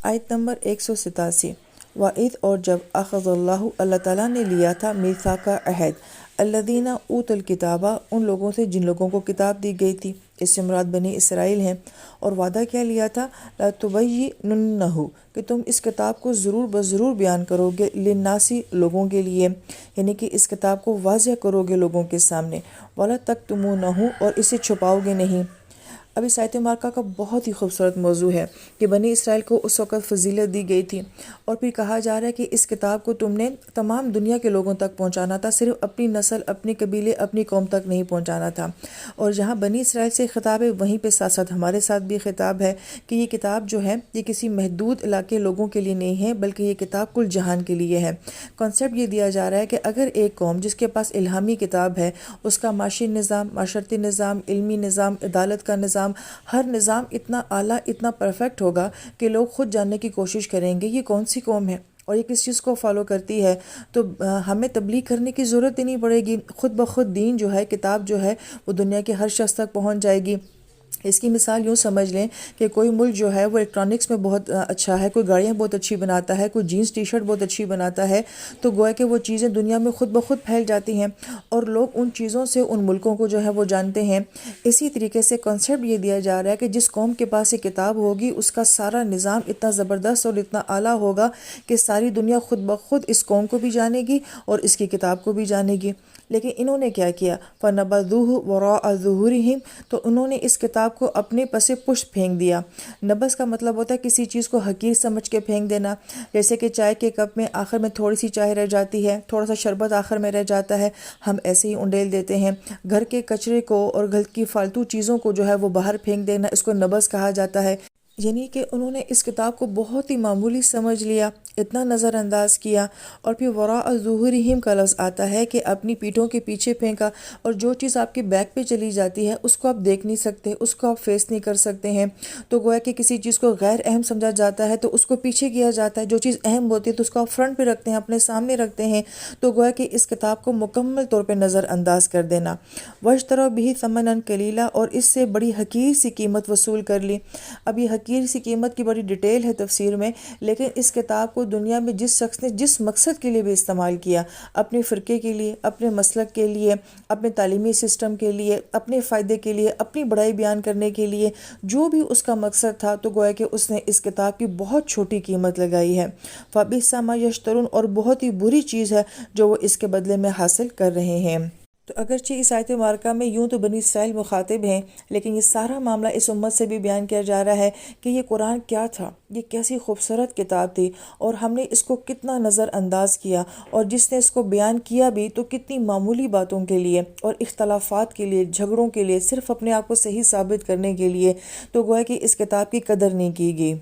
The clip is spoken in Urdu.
آیت نمبر 187۔ وَإِذْ اور جب اخذ اللہ تعالیٰ نے لیا تھا میثاق عہد الذین اوتوا الکتاب ان لوگوں سے جن لوگوں کو کتاب دی گئی تھی، اس سے مراد بنی اسرائیل ہیں، اور وعدہ کیا لیا تھا لَتُبَيِّنُنَّهُ کہ تم اس کتاب کو ضرور بضرور بیان کرو گے للناس لوگوں کے لیے، یعنی کہ اس کتاب کو واضح کرو گے لوگوں کے سامنے، وَلَا تَكْتُمُونَهُ اور اسے چھپاؤ گے نہیں۔ اب اس آیت مبارکہ کا بہت ہی خوبصورت موضوع ہے کہ بنی اسرائیل کو اس وقت فضیلت دی گئی تھی، اور پھر کہا جا رہا ہے کہ اس کتاب کو تم نے تمام دنیا کے لوگوں تک پہنچانا تھا، صرف اپنی نسل، اپنے قبیلے، اپنی قوم تک نہیں پہنچانا تھا۔ اور جہاں بنی اسرائیل سے خطاب ہے، وہیں پہ ساتھ ساتھ ہمارے ساتھ بھی خطاب ہے کہ یہ کتاب جو ہے یہ کسی محدود علاقے لوگوں کے لیے نہیں ہے، بلکہ یہ کتاب کل جہان کے لیے ہے۔ کنسیپٹ یہ دیا جا رہا ہے کہ اگر ایک قوم جس کے پاس الہامی کتاب ہے، اس کا معاشی نظام، معاشرتی نظام، علمی نظام، عدالت کا نظام، ہر نظام اتنا اعلیٰ، اتنا پرفیکٹ ہوگا کہ لوگ خود جاننے کی کوشش کریں گے یہ کون سی قوم ہے اور یہ کس چیز کو فالو کرتی ہے، تو ہمیں تبلیغ کرنے کی ضرورت ہی نہیں پڑے گی، خود بخود دین جو ہے، کتاب جو ہے وہ دنیا کے ہر شخص تک پہنچ جائے گی۔ اس کی مثال یوں سمجھ لیں کہ کوئی ملک جو ہے وہ الیکٹرانکس میں بہت اچھا ہے، کوئی گاڑیاں بہت اچھی بناتا ہے، کوئی جینس ٹی شرٹ بہت اچھی بناتا ہے، تو گویا کہ وہ چیزیں دنیا میں خود بخود پھیل جاتی ہیں اور لوگ ان چیزوں سے ان ملکوں کو جو ہے وہ جانتے ہیں۔ اسی طریقے سے کنسیپٹ یہ دیا جا رہا ہے کہ جس قوم کے پاس یہ کتاب ہوگی اس کا سارا نظام اتنا زبردست اور اتنا اعلیٰ ہوگا کہ ساری دنیا خود بخود اس قوم کو بھی جانے گی اور اس کی کتاب کو بھی جانے گی۔ لیکن انہوں نے کیا کیا؟ فَنَبَذُوهُ وَرَاءَ ظُهُورِهِمْ تو انہوں نے اس کتاب کو اپنے پس پشت پھینک دیا۔ نبذ کا مطلب ہوتا ہے کسی چیز کو حقیر سمجھ کے پھینک دینا، جیسے کہ چائے کے کپ میں آخر میں تھوڑی سی چائے رہ جاتی ہے، تھوڑا سا شربت آخر میں رہ جاتا ہے، ہم ایسے ہی انڈیل دیتے ہیں۔ گھر کے کچرے کو اور گھر کی فالتو چیزوں کو جو ہے وہ باہر پھینک دینا، اس کو نبذ کہا جاتا ہے۔ یعنی کہ انہوں نے اس کتاب کو بہت ہی معمولی سمجھ لیا، اتنا نظر انداز کیا۔ اور پھر وراء ظہورہم کا لفظ آتا ہے کہ اپنی پیٹھوں کے پیچھے پھینکا، اور جو چیز آپ کے بیک پہ چلی جاتی ہے اس کو آپ دیکھ نہیں سکتے، اس کو آپ فیس نہیں کر سکتے ہیں، تو گویا کہ کسی چیز کو غیر اہم سمجھا جاتا ہے تو اس کو پیچھے کیا جاتا ہے، جو چیز اہم ہوتی ہے تو اس کو آپ فرنٹ پہ رکھتے ہیں، اپنے سامنے رکھتے ہیں، تو گویا کہ اس کتاب کو مکمل طور پہ نظر انداز کر دینا۔ وَاشْتَرَوْا بِهِ ثَمَنًا قَلِيلًا اور اس سے بڑی حقیر سی قیمت وصول کر لی۔ اب یہ حقیر سی قیمت کی بڑی ڈیٹیل ہے تفسیر میں، لیکن اس کتاب کو دنیا میں جس شخص نے جس مقصد کے لیے بھی استعمال کیا، اپنے فرقے کے لیے، اپنے مسلک کے لیے، اپنے تعلیمی سسٹم کے لیے، اپنے فائدے کے لیے، اپنی بڑائی بیان کرنے کے لیے، جو بھی اس کا مقصد تھا، تو گویا کہ اس نے اس کتاب کی بہت چھوٹی قیمت لگائی ہے۔ فَبِئْسَ مَا يَشْتَرُونَ اور بہت ہی بری چیز ہے جو وہ اس کے بدلے میں حاصل کر رہے ہیں۔ تو اگرچہ اس آیت مبارکہ میں یوں تو بنی اسرائیل مخاطب ہیں، لیکن یہ سارا معاملہ اس امت سے بھی بیان کیا جا رہا ہے کہ یہ قرآن کیا تھا، یہ کیسی خوبصورت کتاب تھی، اور ہم نے اس کو کتنا نظر انداز کیا، اور جس نے اس کو بیان کیا بھی تو کتنی معمولی باتوں کے لیے اور اختلافات کے لیے، جھگڑوں کے لیے، صرف اپنے آپ کو صحیح ثابت کرنے کے لیے، تو گویا کہ اس کتاب کی قدر نہیں کی گئی۔